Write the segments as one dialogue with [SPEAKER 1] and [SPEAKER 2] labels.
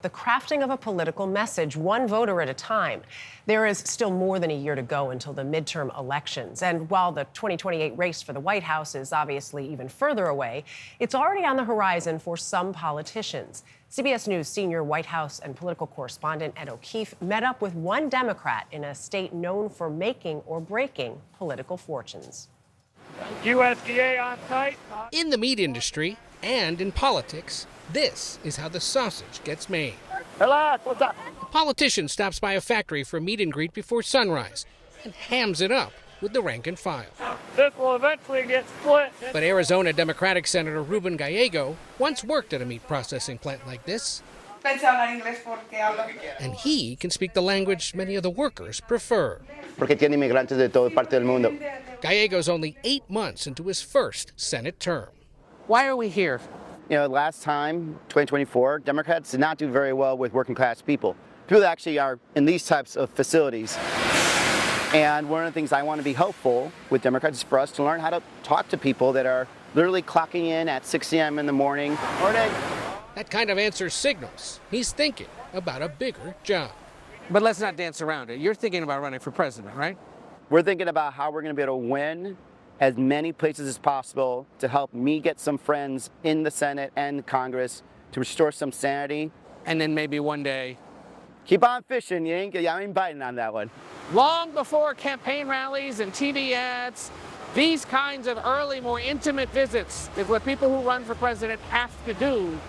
[SPEAKER 1] The crafting of a political message, one voter at a time. There is still more than a year to go until the midterm elections. And while the 2028 race for the White House is obviously even further away, it's already on the horizon for some politicians. CBS News senior White House and political correspondent Ed O'Keefe met up with one Democrat in a state known for making or breaking political fortunes.
[SPEAKER 2] USDA on site.
[SPEAKER 3] In the meat industry and in politics, this is how the sausage gets made.
[SPEAKER 2] Hello, what's up?
[SPEAKER 3] A politician stops by a factory for a meet and greet before sunrise and hams it up with the rank and file.
[SPEAKER 2] This will eventually get split.
[SPEAKER 3] But Arizona Democratic Senator Ruben Gallego once worked at a meat processing plant like this. And he can speak the language many of the workers prefer.
[SPEAKER 4] Porque tiene inmigrantes de toda parte del mundo.
[SPEAKER 3] Gallego's only 8 months into his first Senate term. Why are we here?
[SPEAKER 4] You know, last time, 2024, Democrats did not do very well with working class people. People that actually are in these types of facilities. And one of the things I want to be helpful with Democrats is for us to learn how to talk to people that are literally clocking in at 6 a.m. in the morning. Morning.
[SPEAKER 3] That kind of answer signals he's thinking about a bigger job.
[SPEAKER 5] But let's not dance around it. You're thinking about running for president, right?
[SPEAKER 4] We're thinking about how we're going to be able to win as many places as possible to help me get some friends in the Senate and Congress to restore some sanity.
[SPEAKER 5] And then maybe one day...
[SPEAKER 4] Keep on fishing, you ain't biting on that one.
[SPEAKER 5] Long before campaign rallies and TV ads, these kinds of early, more intimate visits is what people who run for president have to do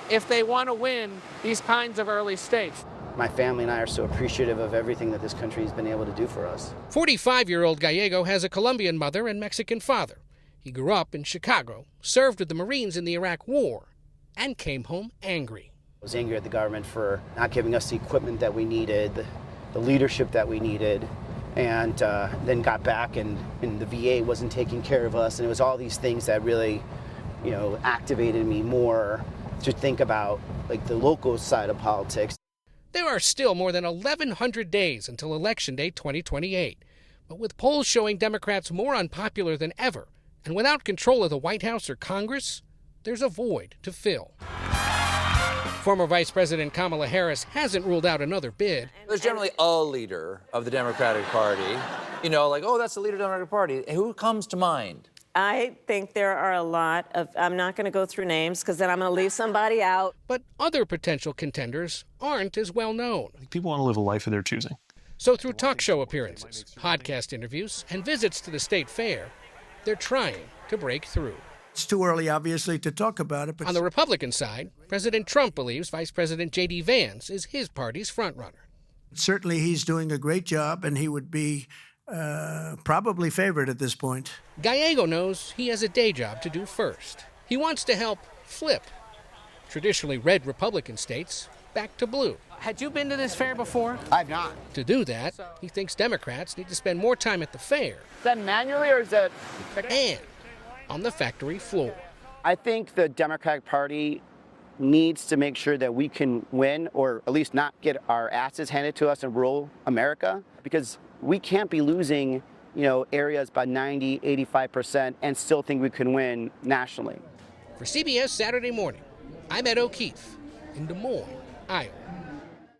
[SPEAKER 5] if they want to win these kinds of early states.
[SPEAKER 4] My family and I are so appreciative of everything that this country has been able to do for us.
[SPEAKER 3] 45-year-old Gallego has a Colombian mother and Mexican father. He grew up in Chicago, served with the Marines in the Iraq War, and came home angry.
[SPEAKER 4] I was angry at the government for not giving us the equipment that we needed, the leadership that we needed, and then got back and the VA wasn't taking care of us, and it was all these things that really, activated me more to think about like the local side of politics.
[SPEAKER 3] There are still more than 1,100 days until Election Day 2028. But with polls showing Democrats more unpopular than ever, and without control of the White House or Congress, there's a void to fill. Former Vice President Kamala Harris hasn't ruled out another bid.
[SPEAKER 6] There's generally a leader of the Democratic Party. That's the leader of the Democratic Party. Who comes to mind?
[SPEAKER 7] I think there are a lot of, I'm not going to go through names because then I'm going to leave somebody out.
[SPEAKER 3] But other potential contenders aren't as well known.
[SPEAKER 8] People want to live a life of their choosing.
[SPEAKER 3] So through talk show appearances, podcast interviews, and visits to the state fair, they're trying to break through.
[SPEAKER 9] It's too early, obviously, to talk about it. But
[SPEAKER 3] on the Republican side, President Trump believes Vice President J.D. Vance is his party's frontrunner.
[SPEAKER 9] Certainly he's doing a great job, and he would be probably favored at this point.
[SPEAKER 3] Gallego knows he has a day job to do first. He wants to help flip traditionally red Republican states back to blue.
[SPEAKER 5] Had you been to this fair before?
[SPEAKER 4] I've not.
[SPEAKER 3] To do that, he thinks Democrats need to spend more time at the fair.
[SPEAKER 4] Is that manually or is that...
[SPEAKER 3] And on the factory floor.
[SPEAKER 4] I think the Democratic Party needs to make sure that we can win, or at least not get our asses handed to us in rural America, because we can't be losing, areas by 90, 85% and still think we can win nationally.
[SPEAKER 3] For CBS Saturday Morning, I'm Ed O'Keefe in Des Moines, Iowa.